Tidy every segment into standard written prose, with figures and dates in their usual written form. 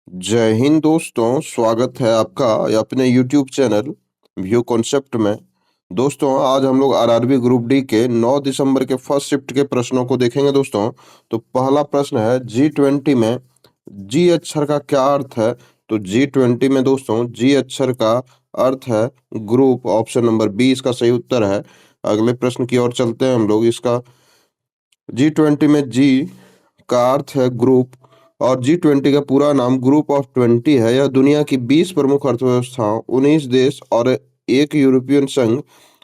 जय हिंद दोस्तों, स्वागत है आपका अपने यूट्यूब चैनल व्यू कॉन्सेप्ट में। दोस्तों, आज हम लोग आरआरबी ग्रुप डी के 9 दिसंबर के फर्स्ट शिफ्ट के प्रश्नों को देखेंगे दोस्तों। तो पहला प्रश्न है G20 में जी अक्षर का क्या अर्थ है। तो G20 में दोस्तों जी अक्षर का अर्थ है ग्रुप। ऑप्शन नंबर बी इसका सही उत्तर है। अगले प्रश्न की ओर चलते हैं हम लोग। इसका G20 में जी का अर्थ है ग्रुप और G20 का पूरा नाम ग्रुप ऑफ 20 है। यह दुनिया की 20 प्रमुख अर्थव्यवस्थाओं, 19 देश और एक यूरोपियन संघ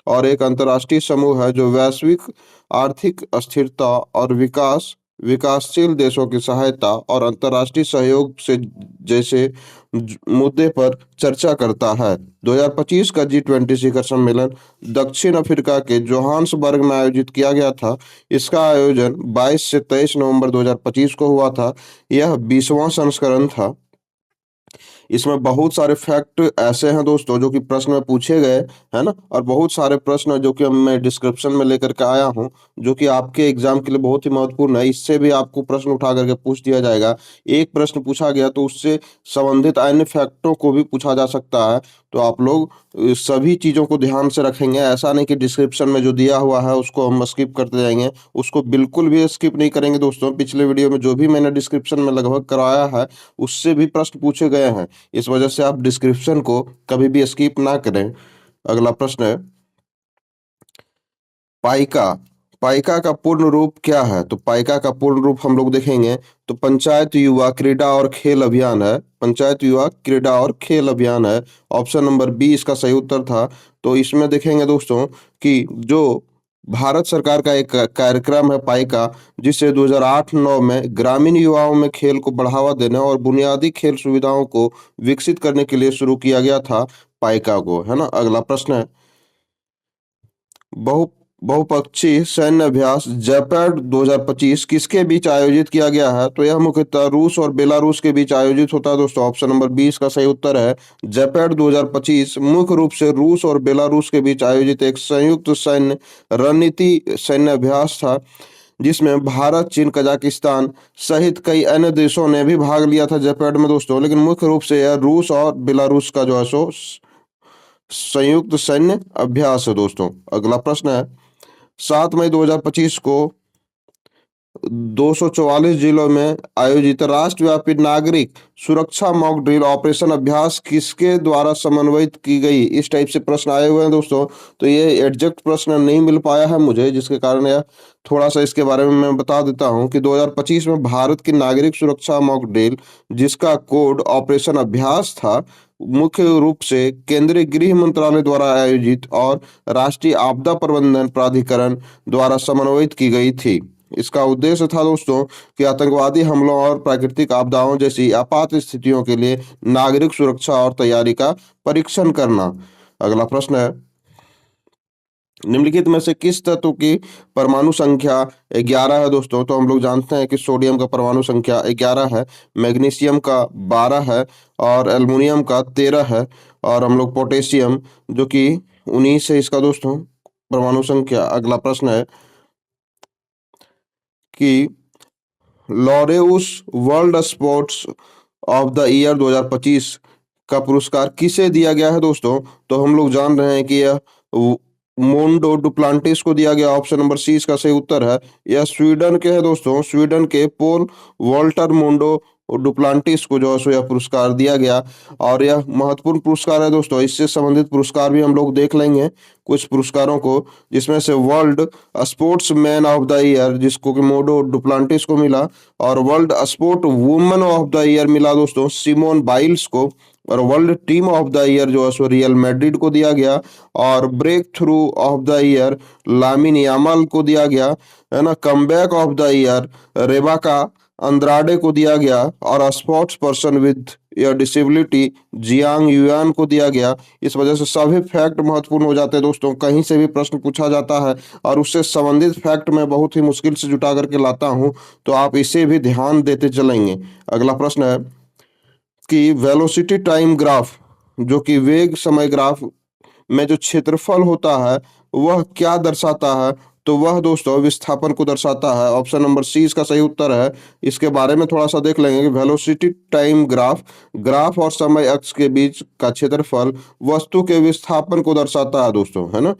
और एक अंतर्राष्ट्रीय समूह है जो वैश्विक आर्थिक स्थिरता और विकासशील देशों की सहायता और अंतर्राष्ट्रीय सहयोग से जैसे मुद्दे पर चर्चा करता है। 2025 का G20 शिखर सम्मेलन दक्षिण अफ्रीका के जोहान्सबर्ग में आयोजित किया गया था। इसका आयोजन 22 से 23 नवंबर 2025 को हुआ था। यह 20वां संस्करण था। इसमें बहुत सारे फैक्ट ऐसे हैं दोस्तों जो कि प्रश्न में पूछे गए, है ना। और बहुत सारे प्रश्न जो कि मैं डिस्क्रिप्शन में लेकर के आया हूं, जो कि आपके एग्जाम के लिए बहुत ही महत्वपूर्ण है। इससे भी आपको प्रश्न उठा करके पूछ दिया जाएगा। एक प्रश्न पूछा गया तो उससे संबंधित अन्य फैक्टों को भी पूछा जा सकता है। तो आप लोग सभी चीजों को ध्यान से रखेंगे। ऐसा नहीं कि डिस्क्रिप्शन में जो दिया हुआ है उसको हम स्किप करते जाएंगे, उसको बिल्कुल भी स्किप नहीं करेंगे दोस्तों। पिछले वीडियो में जो भी मैंने डिस्क्रिप्शन में लगभग कराया है उससे भी प्रश्न पूछे गए हैं। इस वजह से आप डिस्क्रिप्शन को कभी भी स्किप ना करें। अगला प्रश्न है पाइका। पाइका का पूर्ण रूप क्या है। तो पाइका का पूर्ण रूप हम लोग देखेंगे तो पंचायत युवा क्रीड़ा और खेल अभियान है। पंचायत युवा क्रीड़ा और खेल अभियान है। ऑप्शन नंबर बी इसका सही उत्तर था। तो इसमें देखेंगे दोस्तों कि जो भारत सरकार का एक कार्यक्रम है पाइका, जिसे 2008-9 में ग्रामीण युवाओं में खेल को बढ़ावा देने और बुनियादी खेल सुविधाओं को विकसित करने के लिए शुरू किया गया था पाइका को, है ना। अगला प्रश्न है बहु बहुपक्षीय सैन्य अभ्यास जैपैड 2025 किसके बीच आयोजित किया गया है। तो यह मुख्यतः रूस और बेलारूस के बीच आयोजित होता है दोस्तों। ऑप्शन नंबर 20 का सही उत्तर है। जैपैड 2025 मुख्य रूप से रूस और बेलारूस के बीच आयोजित एक संयुक्त सैन्य रणनीति सैन्य अभ्यास था, जिसमें भारत, चीन, कजाकिस्तान सहित कई अन्य देशों ने भी भाग लिया था जैपैड में दोस्तों। लेकिन मुख्य रूप से यह रूस और बेलारूस का जो है सो संयुक्त सैन्य अभ्यास है दोस्तों। अगला प्रश्न है 7 मई 2025 को 244 जिलों में आयोजित राष्ट्रव्यापी नागरिक सुरक्षा मॉक ड्रिल ऑपरेशन अभ्यास किसके द्वारा समन्वित की गई। इस टाइप से प्रश्न आए हुए हैं दोस्तों। तो ये एग्जैक्ट प्रश्न नहीं मिल पाया है मुझे, जिसके कारण यह थोड़ा सा इसके बारे में मैं बता देता हूं कि 2025 में भारत की नागरिक सुरक्षा मॉक ड्रिल, जिसका कोड ऑपरेशन अभ्यास था, मुख्य रूप से केंद्रीय गृह मंत्रालय द्वारा आयोजित और राष्ट्रीय आपदा प्रबंधन प्राधिकरण द्वारा समन्वित की गई थी। इसका उद्देश्य था दोस्तों कि आतंकवादी हमलों और प्राकृतिक आपदाओं जैसी आपात स्थितियों के लिए नागरिक सुरक्षा और तैयारी का परीक्षण करना। अगला प्रश्न है निम्नलिखित में से किस तत्व की परमाणु संख्या 11 है दोस्तों। तो हम लोग जानते हैं कि सोडियम का परमाणु संख्या 11 है, मैग्नीशियम का 12 है और एल्युमिनियम का 13 है, और हम लोग पोटेशियम जो कि 19 है इसका दोस्तों परमाणु संख्या। अगला प्रश्न है कि Laureus world sports of the year 2025 का पुरस्कार किसे दिया गया है दोस्तों। तो हम लोग जान रहे हैं कि यह मोंडो डुप्लांटिस को दिया गया। ऑप्शन नंबर सी इसका सही उत्तर है। यह स्वीडन के है दोस्तों। स्वीडन के पोल वॉल्टर मोंडो डुप्लांटिस को जो है सो यह पुरस्कार दिया गया, और यह महत्वपूर्ण पुरस्कार है दोस्तों। इससे संबंधित पुरस्कार भी हम लोग देख लेंगे कुछ पुरस्कारों को, जिसमें से world sports man of the year जिसको कि मोडो डुप्लांटिस को मिला, और world sport woman of the year मिला दोस्तों सिमोन बाइल्स को, और world team of the year जो है सो रियल मैड्रिड को दिया गया, और breakthrough of the year Lamine Yamal को दिया गया, है ना। Comeback of the year Rebeca Andrade को दिया गया, और sports person with a disability Jiang yuan को दिया गया। इस वजह से सभी फैक्ट महत्वपूर्ण हो जाते हैं दोस्तों। कहीं से भी प्रश्न पूछा जाता है और उससे संबंधित फैक्ट मैं बहुत ही मुश्किल से जुटा करके लाता हूं, तो आप इसे भी ध्यान देते चलेंगे। अगला प्रश्न है कि वेलोसिटी टाइम ग्राफ, जो कि वेग समय ग्राफ में जो क्षेत्रफल होता है वह क्या दर्शाता है। तो वह दोस्तों विस्थापन को दर्शाता है। ऑप्शन नंबर सी इसका सही उत्तर है। इसके बारे में थोड़ा सा देख लेंगे कि वेलोसिटी टाइम ग्राफ, ग्राफ और समय अक्ष के बीच का क्षेत्रफल वस्तु के विस्थापन को दर्शाता है दोस्तों, है ना।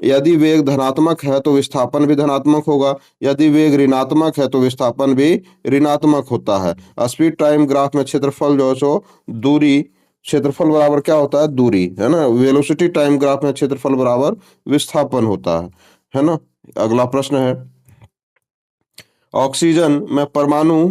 यदि वेग धनात्मक है तो विस्थापन भी धनात्मक होगा, यदि वेग ऋणात्मक है तो विस्थापन भी ऋणात्मक होता है। स्पीड टाइम ग्राफ में क्षेत्रफल जो है सो दूरी, क्षेत्रफल बराबर क्या होता है, दूरी, है ना। वेलोसिटी टाइम ग्राफ में क्षेत्रफल बराबर विस्थापन होता है ना। अगला प्रश्न है, ऑक्सीजन में परमाणु,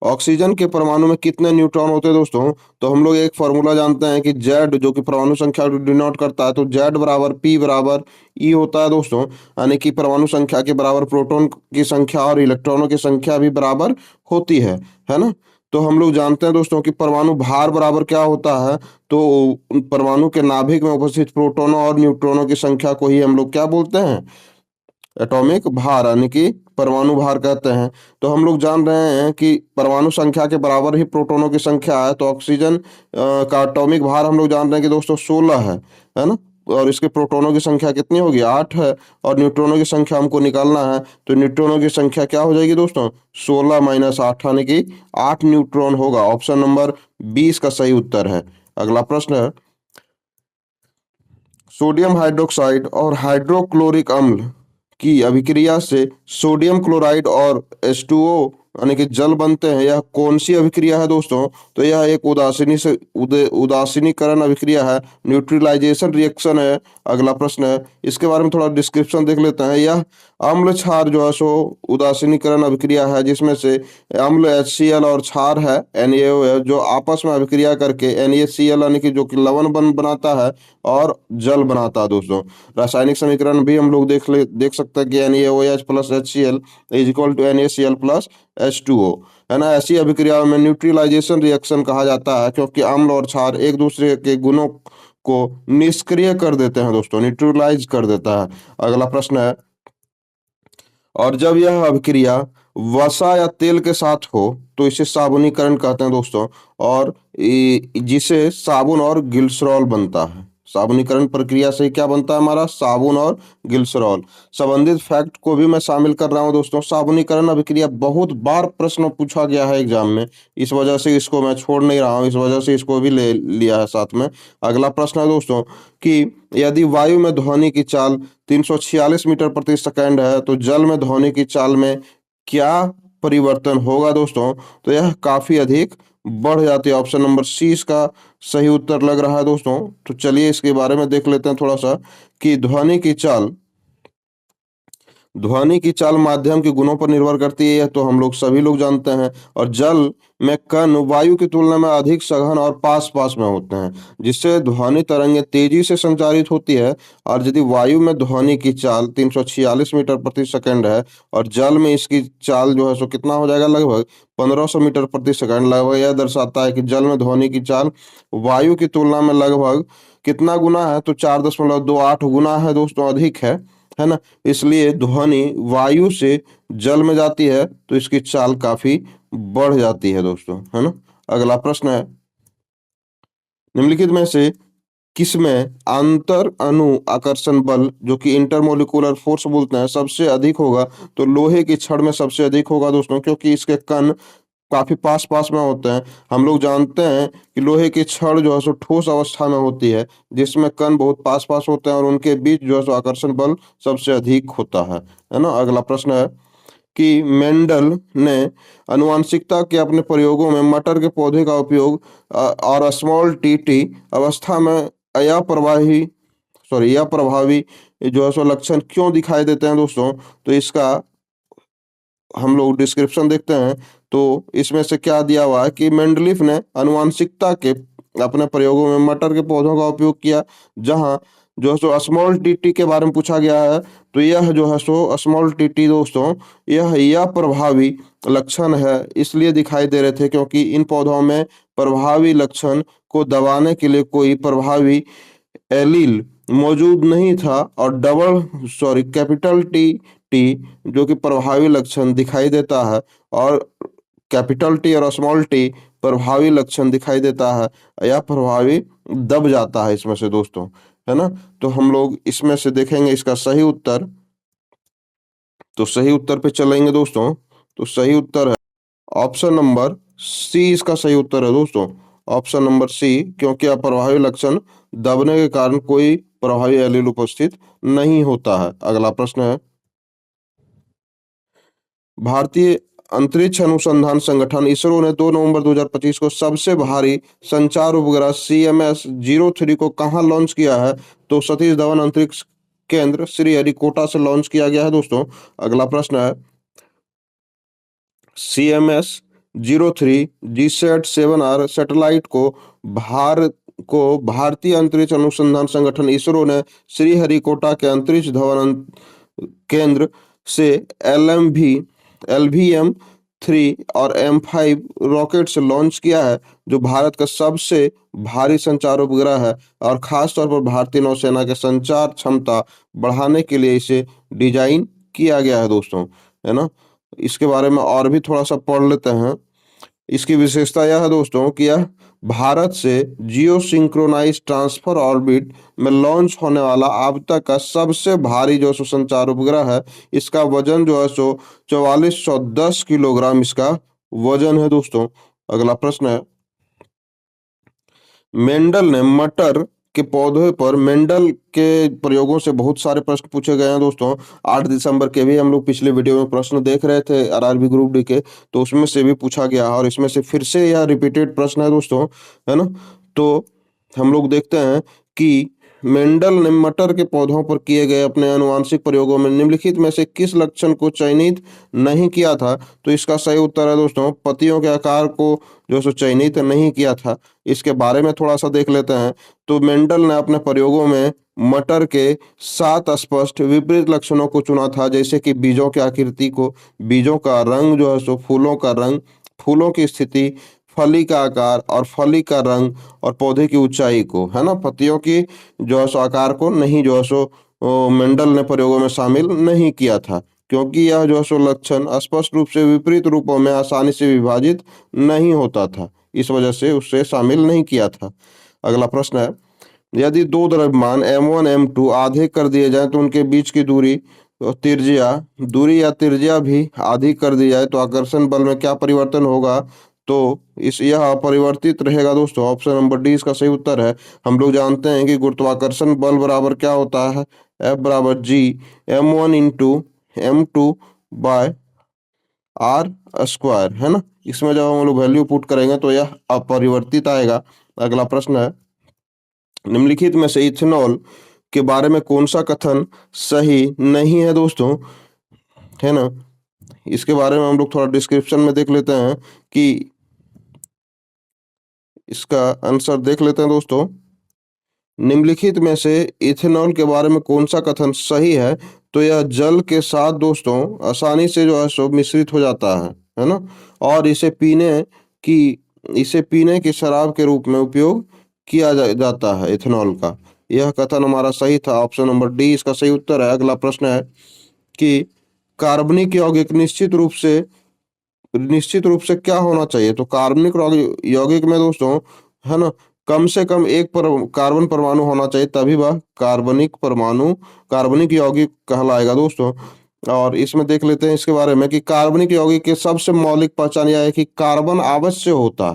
ऑक्सीजन के परमाणु में कितने न्यूट्रॉन होते हैं दोस्तों। तो हम लोग एक फॉर्मूला जानते हैं कि जेड जो कि परमाणु संख्या को डिनोट करता है, तो जेड बराबर पी बराबर ई होता है दोस्तों। यानी कि परमाणु संख्या के बराबर प्रोटॉन की संख्या और इलेक्ट्रॉनों की संख्या भी बराबर होती है ना। तो हम लोग जानते हैं दोस्तों कि परमाणु भार बराबर क्या होता है, तो परमाणु के नाभिक में उपस्थित प्रोटोनों और न्यूट्रॉनों की संख्या को ही हम लोग क्या बोलते हैं, एटॉमिक भार, यानी कि परमाणु भार कहते हैं। तो हम लोग जान रहे हैं कि परमाणु संख्या के बराबर ही प्रोटॉनों की संख्या है, तो ऑक्सीजन का एटॉमिक भार हम लोग जान रहे हैं कि दोस्तों 16 है ना। और इसके प्रोटॉनों की संख्या कितनी होगी, 8 है। और न्यूट्रॉनों की संख्या हमको निकालना है, तो न्यूट्रॉनों की संख्या क्या हो जाएगी दोस्तों, 16 माइनस 8, यानी कि 8 न्यूट्रॉन होगा। ऑप्शन नंबर 20 का सही उत्तर है। अगला प्रश्न है, सोडियम हाइड्रोक्साइड और हाइड्रोक्लोरिक अम्ल की अभिक्रिया से सोडियम क्लोराइड और H2O यानी कि जल बनते हैं। यह कौन सी अभिक्रिया है दोस्तों, तो यह एक उदासीनीकरण अभिक्रिया है, न्यूट्रलाइजेशन रिएक्शन है। अगला प्रश्न है, इसके बारे में थोड़ा डिस्क्रिप्शन देख लेते हैं। यह अम्ल क्षार जो है सो उदासीनीकरण अभिक्रिया है, जिसमें से अम्ल HCl और क्षार है NaO है, जो आपस में अभिक्रिया करके NaCl यानी कि जो कि लवण बनाता है और जल बनाता है दोस्तों। रासायनिक समीकरण भी हम लोग देख सकते हैं कि NaOH plus HCl is equal to NaCl plus H2O, है ना। ऐसी अभिक्रियाओं में न्यूट्रलाइजेशन रिएक्शन कहा जाता है, क्योंकि अम्ल और क्षार एक दूसरे के गुणों को निष्क्रिय कर देते हैं दोस्तों, न्यूट्रलाइज कर देता है। अगला प्रश्न है, और जब यह अभिक्रिया वसा या तेल के साथ हो तो इसे साबुनीकरण कहते हैं दोस्तों। और जिसे साबुन और ग्लिसरॉल बनता है। साबुनीकरण प्रक्रिया से क्या बनता है हमारा, साबुन और ग्लिसरॉल। संबंधित फैक्ट को भी मैं शामिल कर रहा हूं दोस्तों। साबुनीकरण अभिक्रिया बहुत बार प्रश्न पूछा गया है एग्जाम में, इस वजह से इसको मैं छोड़ नहीं रहा हूं, इस वजह से इसको भी ले लिया है साथ में। अगला प्रश्न है दोस्तों कि यदि वायु में ध्वनि की चाल 346 मीटर प्रति सेकंड है, तो जल में ध्वनि की चाल में क्या परिवर्तन होगा दोस्तों, तो यह काफी अधिक बढ़ जाती है। ऑप्शन नंबर सी इसका सही उत्तर लग रहा है दोस्तों। तो चलिए इसके बारे में देख लेते हैं थोड़ा सा कि ध्वनि की चाल माध्यम के गुणों पर निर्भर करती है, तो हम लोग सभी लोग जानते हैं। और जल में कण वायु की तुलना में अधिक सघन और पास पास में होते हैं, जिससे ध्वनि तरंगें तेजी से संचारित होती है। और यदि वायु में ध्वनि की चाल 346 मीटर प्रति सेकंड है और जल में इसकी चाल जो है सो कितना हो जाएगा, लगभग 1500 मीटर प्रति सेकंड। लगभग यह दर्शाता है कि जल में ध्वनि की चाल वायु की तुलना में लगभग कितना गुना है, तो 4.28 गुना है दोस्तों, अधिक है ना। इसलिए ध्वनि वायु से जल में जाती है तो इसकी चाल काफी बढ़ जाती है दोस्तों, है ना। अगला प्रश्न है, निम्नलिखित में से किसमें अंतर अणु आकर्षण बल जो कि इंटरमोलिकुलर फोर्स बोलते हैं सबसे अधिक होगा, तो लोहे की छड़ में सबसे अधिक होगा दोस्तों, क्योंकि इसके कण काफी पास पास में होते हैं। हम लोग जानते हैं कि लोहे की छड़ जो है सो ठोस अवस्था में होती है, जिसमें कण बहुत पास पास होते हैं और उनके बीच जो है सो आकर्षण बल सबसे अधिक होता है ना। अगला प्रश्न है कि मेंडल ने आनुवंशिकता के अपने प्रयोगों में मटर के पौधे का उपयोग और स्मॉल टी अवस्था में अप्रवाही अप्रभावी जो है सो लक्षण क्यों दिखाई देते हैं दोस्तों, तो इसका हम लोग डिस्क्रिप्शन देखते हैं। तो इसमें से क्या दिया हुआ है कि मेंडलीफ ने आनुवंशिकता के अपने प्रयोगों में मटर के पौधों का उपयोग किया, जहां जो है सो स्मॉल टी के बारे में पूछा गया है। तो यह जो है सो स्मॉल टी दोस्तों यह प्रभावी लक्षण है, इसलिए दिखाई दे रहे थे क्योंकि इन पौधों में प्रभावी लक्षण को दबाने के लिए कोई प्रभावी एलील मौजूद नहीं था। और कैपिटल टी जो कि प्रभावी लक्षण दिखाई देता है, और कैपिटल टी और स्मॉल टी प्रभावी लक्षण दिखाई देता है, या प्रभावी दब जाता है इसमें से दोस्तों, है ना। तो हम लोग इसमें से देखेंगे इसका सही उत्तर तो सही उत्तर पे चलेंगे दोस्तों। तो सही उत्तर है ऑप्शन नंबर सी, इसका सही उत्तर है दोस्तों। ऑप्शन नंबर सी, क्योंकि अप्रभावी लक्षण दबने के कारण कोई प्रभावी एलील उपस्थित नहीं होता है। अगला प्रश्न है, भारतीय अंतरिक्ष अनुसंधान संगठन इसरो ने 2 नवंबर 2025 को सबसे भारी संचार उपग्रह CMS-03 को कहां लॉन्च किया है? तो सतीश धवन अंतरिक्ष केंद्र श्रीहरिकोटा से लॉन्च किया गया है दोस्तों। अगला प्रश्न है, CMS-03 GSAT-7R सैटेलाइट को भारतीय अंतरिक्ष अनुसंधान संगठन इसरो ने श्रीहरिकोटा के अंतरिक्ष धवन केंद्र से LVM-3 और M5 रॉकेट से लॉन्च किया है, जो भारत का सबसे भारी संचार उपग्रह है और खासतौर पर भारतीय नौसेना के संचार क्षमता बढ़ाने के लिए इसे डिजाइन किया गया है दोस्तों, है ना। इसके बारे में और भी थोड़ा सा पढ़ लेते हैं। इसकी विशेषता यह है दोस्तों कि यह भारत से जियो सिंक्रोनाइज ट्रांसफर ऑर्बिट में लॉन्च होने वाला अब तक का सबसे भारी जो सो संचार उपग्रह है। इसका वजन जो है सो 4410 किलोग्राम इसका वजन है दोस्तों। अगला प्रश्न है, मेंडल ने मटर के पौधे पर मेंडल के प्रयोगों से बहुत सारे प्रश्न पूछे गए हैं दोस्तों। 8 दिसंबर के भी हम लोग पिछले वीडियो में प्रश्न देख रहे थे आरआरबी ग्रुप डी के, तो उसमें से भी पूछा गया और इसमें से फिर से यह रिपीटेड प्रश्न है दोस्तों, है ना। तो हम लोग देखते हैं कि मेंडल ने मटर के पौधों पर किए गए अपने आनुवंशिक प्रयोगों में निम्नलिखित में से किस लक्षण को चयनित नहीं किया था? तो इसका सही उत्तर है दोस्तों, पत्तियों के आकार को जो सो चयनित नहीं किया था। इसके बारे में थोड़ा सा देख लेते हैं। तो मेंडल ने अपने प्रयोगों में मटर के 7 स्पष्ट विपरीत लक्षणों को चुना था, जैसे कि बीजों की आकृति को, बीजों का रंग जो है सो, फूलों का रंग, फूलों की स्थिति, फली का आकार और फली का रंग और पौधे की ऊंचाई को, है ना। पत्तियों की जो है सो आकार को नहीं जो है सो मेंडल ने प्रयोगों में शामिल नहीं किया था, क्योंकि यह जो है सो लक्षण स्पष्ट रूप से विपरीत रूपों में आसानी से विभाजित नहीं होता था, इस वजह से उसे शामिल नहीं किया था। अगला प्रश्न है, यदि दो द्रव्यमान M1 M2 आधे कर दिए जाए तो उनके बीच की दूरी या त्रिज्या भी आधी कर दी जाए तो आकर्षण बल में क्या परिवर्तन होगा? तो यह अपरिवर्तित रहेगा दोस्तों। ऑप्शन नंबर डी इसका सही उत्तर है। हम लोग जानते हैं कि गुरुत्वाकर्षण बल बराबर क्या होता है? F बराबर G M1 into M2 by R square, है ना। इसमें जब हम लोग वैल्यू पुट करेंगे तो यह अपरिवर्तित आएगा। अगला प्रश्न है, निम्नलिखित में से इथेनॉल के बारे में कौन सा कथन सही नहीं है दोस्तों, है ना। इसके बारे में हम लोग थोड़ा डिस्क्रिप्शन में देख लेते हैं कि इसका आंसर देख लेते हैं दोस्तों। निम्नलिखित में से इथेनॉल के बारे में कौन सा कथन सही है? तो यह जल के साथ दोस्तों आसानी से जो है सो मिश्रित हो जाता है ना। और इसे पीने की शराब के रूप में उपयोग किया जाता है इथेनॉल का। यह कथन हमारा सही था। ऑप्शन नंबर डी इसका सही उत्तर है। अगला प्रश्न है कि कार्बनिक यौगिक निश्चित रूप से क्या होना चाहिए? तो कार्बनिक यौगिक में दोस्तों, है ना, कम से कम एक कार्बन परमाणु होना चाहिए, तभी वह कार्बनिक यौगिक कहलाएगा दोस्तों। और इसमें देख लेते हैं इसके बारे में कि कार्बनिक यौगिक के सबसे मौलिक पहचान यह है कि कार्बन अवश्य होता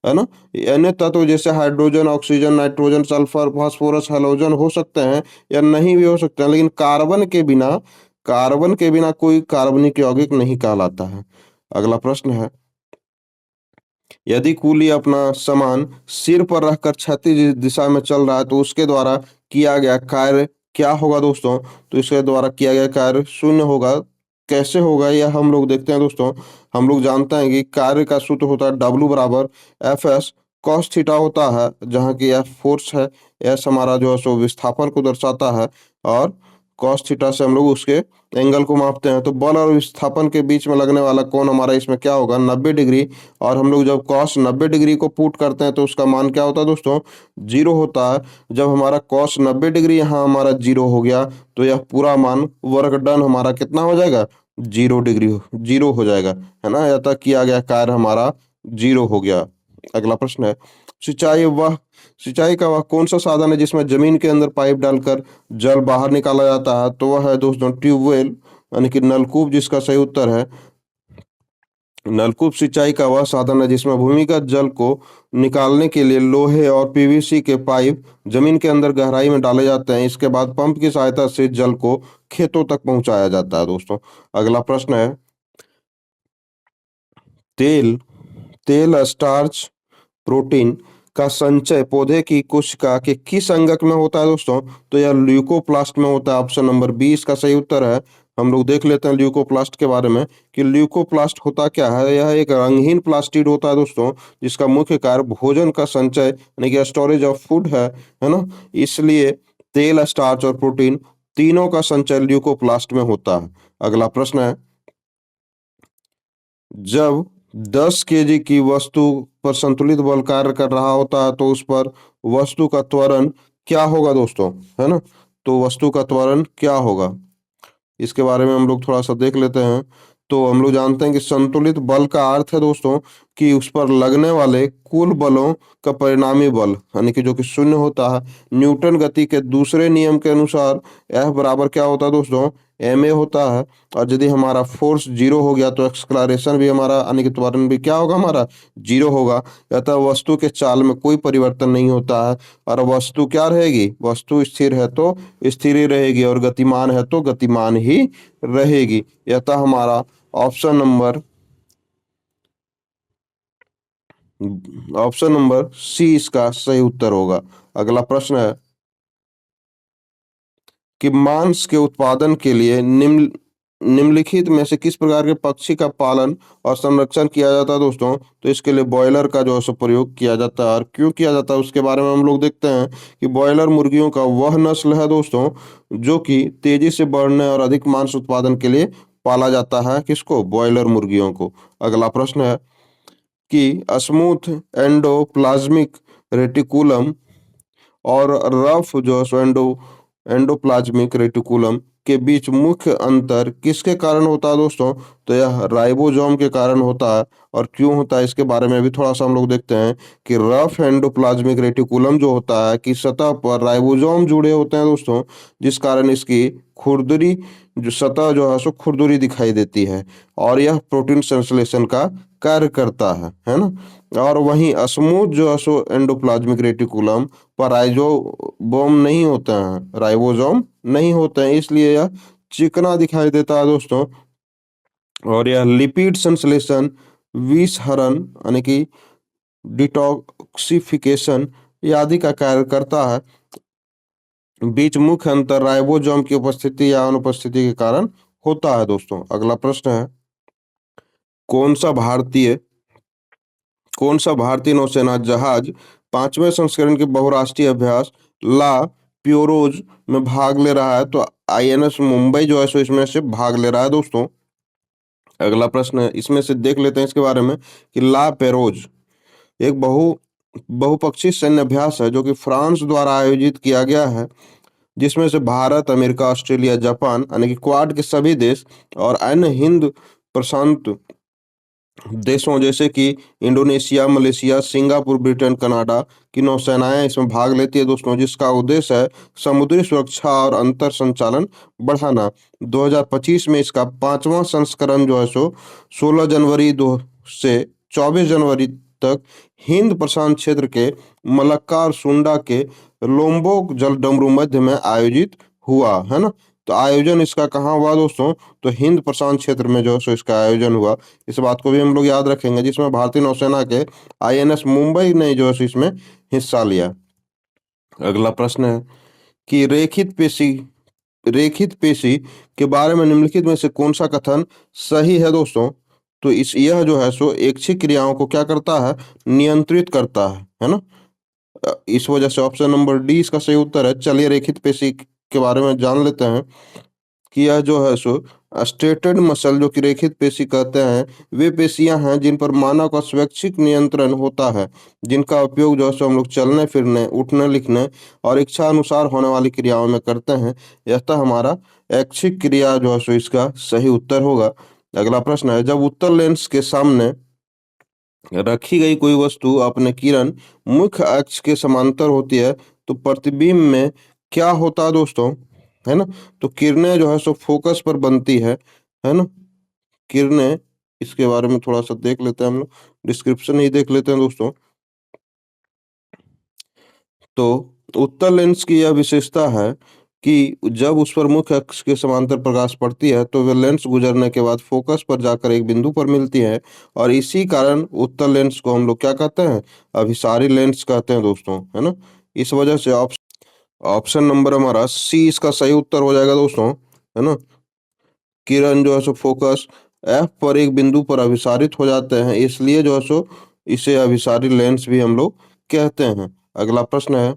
है ना। अन्य तत्व जैसे hydrogen, oxygen, nitrogen, sulphur, phosphorus, halogen हो सकते हैं या नहीं भी हो सकते हैं, लेकिन कार्बन के बिना कोई कार्बनिक यौगिक नहीं कहलाता है। अगला प्रश्न है, यदि कूली अपना सामान सिर पर रखकर क्षैतिज दिशा में चल रहा है तो उसके द्वारा किया गया कार्य क्या होगा दोस्तों? तो इसके द्वारा किया गया कार्य शून्य होगा। कैसे होगा यह हम लोग देखते हैं दोस्तों। हम लोग जानते हैं कि कार्य का सूत्र होता है W बराबर FS cos थीटा होता है, जहाँ की F फोर्स है, S हमारा जो है सो विस्थापन को दर्शाता है और cos थीटा से हम लोग उसके एंगल को मापते हैं। तो बल और विस्थापन के बीच में लगने वाला कोण हमारा इसमें क्या होगा? 90 डिग्री। और हम लोग जब cos 90 डिग्री को पुट करते हैं तो उसका मान क्या होता है दोस्तों? 0 होता है। जब हमारा cos 90 डिग्री यहाँ हमारा 0 हो गया तो यह पूरा मान वर्क डन हमारा कितना हो जाएगा? 0 हो जाएगा, है ना। अतः किया गया कार्य हमारा 0 हो गया। अगला प्रश्न है, सिंचाई का वह कौन सा साधन है जिसमें जमीन के अंदर पाइप डालकर जल बाहर निकाला जाता है? तो वह है दोस्तों ट्यूबवेल। यानी कि नलकूप जिसका सही उत्तर है। नलकूप सिंचाई का वह साधन है जिसमें भूमिगत जल को निकालने के लिए लोहे और पीवीसी के पाइप जमीन के अंदर गहराई में डाले जाते हैं। इसके बाद पंप की सहायता से जल को खेतों तक पहुंचाया जाता है दोस्तों। अगला प्रश्न है, तेल तेल स्टार्च प्रोटीन का संचय पौधे की कोशिका के किस अंगक में होता है दोस्तों? तो यह ल्यूकोप्लास्ट में होता है। ऑप्शन नंबर 20 का सही उत्तर है। हम लोग देख लेते हैं ल्यूकोप्लास्ट के बारे में कि ल्यूकोप्लास्ट होता क्या है। यह एक रंगहीन प्लास्टिड होता है दोस्तों, जिसका मुख्य कार्य भोजन का संचय यानी कि स्टोरेज ऑफ फूड है ना। इसलिए तेल, स्टार्च और प्रोटीन तीनों का संचय ल्यूकोप्लास्ट में होता है। अगला प्रश्न है, जब 10 केजी की वस्तु पर संतुलित बल कार्य कर रहा होता है तो उस पर वस्तु का त्वरण क्या होगा दोस्तों, है ना। तो वस्तु का त्वरण क्या होगा, इसके बारे में हम लोग थोड़ा सा देख लेते हैं। तो हम लोग जानते हैं कि संतुलित बल का अर्थ है दोस्तों कि उस पर लगने वाले कुल बलों का परिणामी बल यानी कि जो कि शून्य होता है। न्यूटन गति के दूसरे नियम के अनुसार F बराबर क्या होता है दोस्तों, ma होता है। और यदि हमारा फोर्स जीरो हो गया तो एक्सक्लरेशन भी हमारा यानी कि त्वरण भी क्या होगा, हमारा जीरो होगा। अतः वस्तु के चाल में कोई परिवर्तन नहीं होता है। और वस्तु क्या रहेगी, वस्तु स्थिर है तो स्थिर ही रहेगी और गतिमान है तो गतिमान ही रहेगी। अतः हमारा ऑप्शन नंबर सी इसका सही उत्तर होगा। अगला प्रश्न है कि मांस के उत्पादन के लिए निम्नलिखित में से किस प्रकार के पक्षी का पालन और संरक्षण किया जाता है दोस्तों? तो इसके लिए बॉयलर का जो है सो प्रयोग किया जाता है। और क्यों किया जाता है उसके बारे में हम लोग देखते हैं कि बॉयलर मुर्गियों का वह नस्ल है दोस्तों जो कि तेजी से बढ़ने और अधिक मांस उत्पादन के लिए पाला जाता है। किसको, बॉयलर मुर्गियों को। अगला प्रश्न है कि स्मूथ एंडोप्लाज्मिक रेटिकुलम और रफ जो एंडोप्लाज्मिक रेटिकुलम के बीच मुख्य अंतर किसके कारण होता है दोस्तों? तो यह राइबोसोम के कारण होता है। और क्यों होता है इसके बारे में भी थोड़ा सा हम लोग देखते हैं कि रफ एंडोप्लाज्मिक रेटिकुलम जो होता है कि सतह पर राइबोसोम जुड़े होते हैं दोस्तों, जिस कारण इसकी खुरदरी जो सतह जो है सो खुरदरी दिखाई देती है और यह प्रोटीन संश्लेषण का कार्य करता है ना। और वहीं स्मूथ जो है सो एंडोप्लाज्मिक रेटिकुलम पर राइबोसोम नहीं होते हैं, राइबोसोम नहीं होते हैं, इसलिए यह चिकना दिखाई देता है दोस्तों। और यह लिपिड संश्लेषण, विषहरण यानी कि डिटॉक्सिफिकेशन आदि का कार्य करता है। बीच मुख्य अंतर राइबोसोम की उपस्थिति या अनुपस्थिति के कारण होता है दोस्तों। अगला प्रश्न है, कौन सा भारतीय कौन सा भारतीय नौसेना जहाज 5वें संस्करण के बहुराष्ट्रीय अभ्यास ला प्योरोज में भाग ले रहा है? तो आईएनएस मुंबई जो है सो इसमें से भाग ले रहा है दोस्तों। अगला प्रश्न है, इसमें से देख लेते हैं इसके बारे में कि ला पेरोज एक बहुपक्षीय सैन्य अभ्यास है जो कि फ्रांस द्वारा आयोजित किया गया है, जिसमें से भारत, अमेरिका, ऑस्ट्रेलिया, जापान यानी कि क्वाड के सभी देश और अन्य हिंद प्रशांत देशों जैसे कि Indonesia, Malaysia, Singapore, Britain, Canada की नौसेनाएं इसमें भाग लेती है दोस्तों, जिसका उद्देश्य है समुद्री सुरक्षा और अंतर संचालन बढ़ाना। 2025 में इसका 5वां संस्करण जो है सो 16 जनवरी दो से 24 जनवरी तक हिंद प्रशांत क्षेत्र के मलक्का और सुंडा के लोम्बोक जलडमरू मध्य में आयोजित हुआ, है ना। तो आयोजन इसका कहाँ हुआ दोस्तों? तो हिंद प्रशांत क्षेत्र में जो है सो इसका आयोजन हुआ। इस बात को भी हम लोग याद रखेंगे, जिसमें भारतीय नौसेना के आईएनएस मुंबई ने जो है सो इसमें हिस्सा लिया। अगला प्रश्न है कि रेखित पेशी के बारे में निम्नलिखित में से कौन सा कथन सही है दोस्तों? तो इस यह जो है सो ऐच्छिक क्रियाओं को क्या करता है, नियंत्रित करता है ना। इस वजह से ऑप्शन नंबर डी इसका सही उत्तर है। चलिए रेखित पेशी के बारे में जान लेते हैं कि यह जो है सो स्टेटेड मसल जो कि रेखित पेशी कहते हैं, वे पेशियां हैं जिन पर मानव का स्वैच्छिक नियंत्रण होता है, जिनका उपयोग जो है सो हम लोग चलने फिरने, उठने, लिखने और इच्छा अनुसार होने वाली क्रियाओं में करते हैं। यह तो हमारा ऐच्छिक क्रिया जो है सो इसका सही उत्तर होगा। अगला प्रश्न है, जब उत्तल लेंस के सामने रखी गई कोई वस्तु अपने किरण मुख्य अक्ष के समांतर होती है तो प्रतिबिंब में क्या होता है दोस्तों? है ना? तो किरणें जो है सो फोकस पर बनती है ना? किरणें, इसके बारे में थोड़ा-सा देख लेते हैं हम लोग, डिस्क्रिप्शन ही देख लेते हैं दोस्तों। तो उत्तल लेंस की यह विशेषता है कि जब उस पर मुख्य अक्ष के समांतर प्रकाश पड़ती है तो वह लेंस गुजरने के बाद फोकस पर जाकर एक बिंदु पर मिलती है, और इसी कारण उत्तल लेंस को हम लोग क्या कहते हैं? अभिसारी लेंस कहते हैं दोस्तों, है ना? इस वजह से ऑप्शन नंबर हमारा सी इसका सही उत्तर हो जाएगा दोस्तों, है ना? किरण जो है सो फोकस एफ पर एक बिंदु पर अभिसारित हो जाते हैं, इसलिए जो है सो इसे अभिसारी लेंस भी हम लोग कहते हैं। अगला प्रश्न है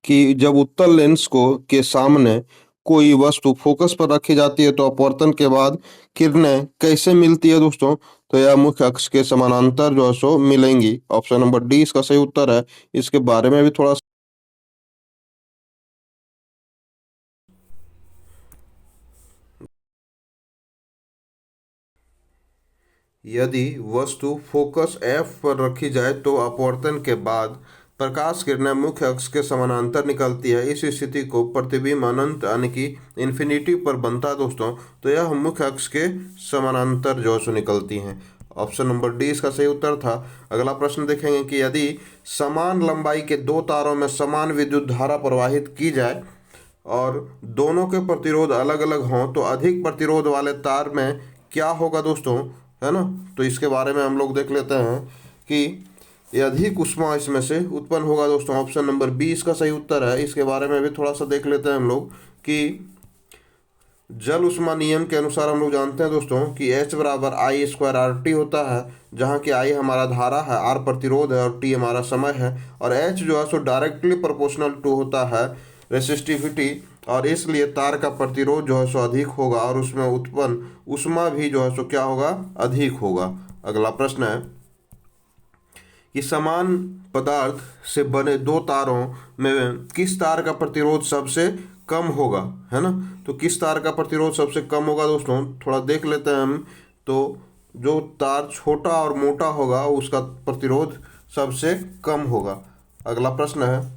कि जब उत्तल लेंस को के सामने कोई वस्तु फोकस पर रखी जाती है तो अपवर्तन के बाद किरणें कैसे मिलती है दोस्तों? तो यह मुख्य अक्ष के समानांतर जो है सो मिलेंगी। ऑप्शन नंबर डी इसका सही उत्तर है। इसके बारे में भी थोड़ा, यदि वस्तु फोकस एफ पर रखी जाए तो अपवर्तन के बाद प्रकाश किरणें मुख्य अक्ष के समानांतर निकलती है। इस स्थिति को प्रतिबिंब अनंत यानी कि इन्फिनिटी पर बनता है दोस्तों। तो यह मुख्य अक्ष के समानांतर जो है सो निकलती हैं। ऑप्शन नंबर डी इसका सही उत्तर था। अगला प्रश्न देखेंगे कि यदि समान लंबाई के दो तारों में समान विद्युत धारा प्रवाहित की जाए और दोनों के प्रतिरोध अलग अलग हों तो अधिक प्रतिरोध वाले तार में क्या होगा दोस्तों, है ना? तो इसके बारे में हम लोग देख लेते हैं कि ये अधिक ऊष्मा इसमें से उत्पन्न होगा दोस्तों। ऑप्शन नंबर बी इसका सही उत्तर है। इसके बारे में भी थोड़ा सा देख लेते हैं हम लोग कि जल ऊष्मा नियम के अनुसार हम लोग जानते हैं दोस्तों कि H बराबर आई स्क्वायर आर टी होता है, जहाँ की आई हमारा धारा है, आर प्रतिरोध है और टी हमारा समय है, और H जो है सो डायरेक्टली प्रोपोर्शनल टू होता है रेसिस्टिविटी, और इसलिए तार का प्रतिरोध जो है सो अधिक होगा और उसमें उत्पन्न ऊष्मा भी जो है सो क्या होगा? अधिक होगा। अगला प्रश्न है कि समान पदार्थ से बने दो तारों में किस तार का प्रतिरोध सबसे कम होगा, है ना? तो किस तार का प्रतिरोध सबसे कम होगा दोस्तों, थोड़ा देख लेते हैं हम। तो जो तार छोटा और मोटा होगा उसका प्रतिरोध सबसे कम होगा। अगला प्रश्न है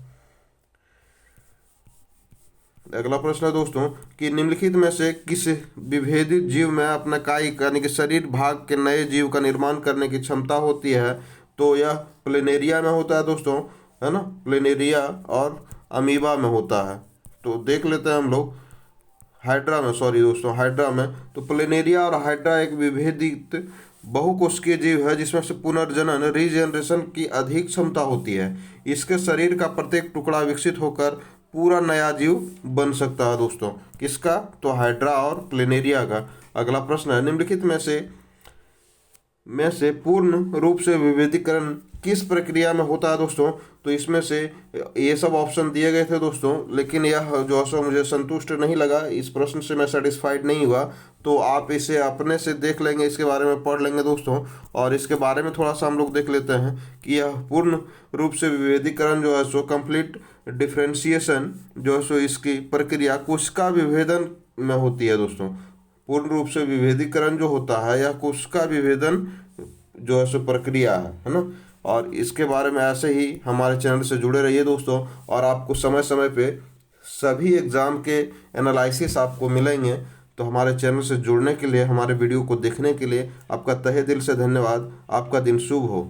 अगला प्रश्न है दोस्तों कि निम्नलिखित में से किस विभेदित जीव में अपना कायिक यानी कि शरीर भाग के नए जीव का निर्माण करने की क्षमता होती है? तो यह प्लेनेरिया में होता है दोस्तों, है ना? प्लेनेरिया और अमीबा में होता है। तो देख लेते हैं हम लोग हाइड्रा में, सॉरी दोस्तों, हाइड्रा में। तो प्लेनेरिया और हाइड्रा एक विभेदित बहुकोशिकीय जीव है जिसमें से पुनर्जनन रीजनरेशन की अधिक क्षमता होती है। इसके शरीर का प्रत्येक टुकड़ा विकसित होकर पूरा नया जीव बन सकता है दोस्तों। किसका? तो हाइड्रा और प्लेनेरिया का। अगला प्रश्न है निम्नलिखित में से पूर्ण रूप से विभेदीकरण किस प्रक्रिया में होता है दोस्तों? तो इसमें से ये सब ऑप्शन दिए गए थे दोस्तों, लेकिन यह जो है मुझे संतुष्ट नहीं लगा, इस प्रश्न से मैं सेटिस्फाइड नहीं हुआ। तो आप इसे अपने से देख लेंगे, इसके बारे में पढ़ लेंगे दोस्तों, और इसके बारे में थोड़ा सा हम लोग देख लेते हैं कि यह पूर्ण रूप से विभेदीकरण जो है सो कंप्लीट डिफ्रेंशिएशन जो है सो इसकी प्रक्रिया कोशिका विभेदन में होती है दोस्तों। पूर्ण रूप से विभेदीकरण जो होता है यह कोशिका विभेदन जो है सो प्रक्रिया है ना? और इसके बारे में ऐसे ही हमारे चैनल से जुड़े रहिए दोस्तों, और आपको समय समय पे सभी एग्ज़ाम के एनालिसिस आपको मिलेंगे। तो हमारे चैनल से जुड़ने के लिए, हमारे वीडियो को देखने के लिए आपका तहे दिल से धन्यवाद। आपका दिन शुभ हो।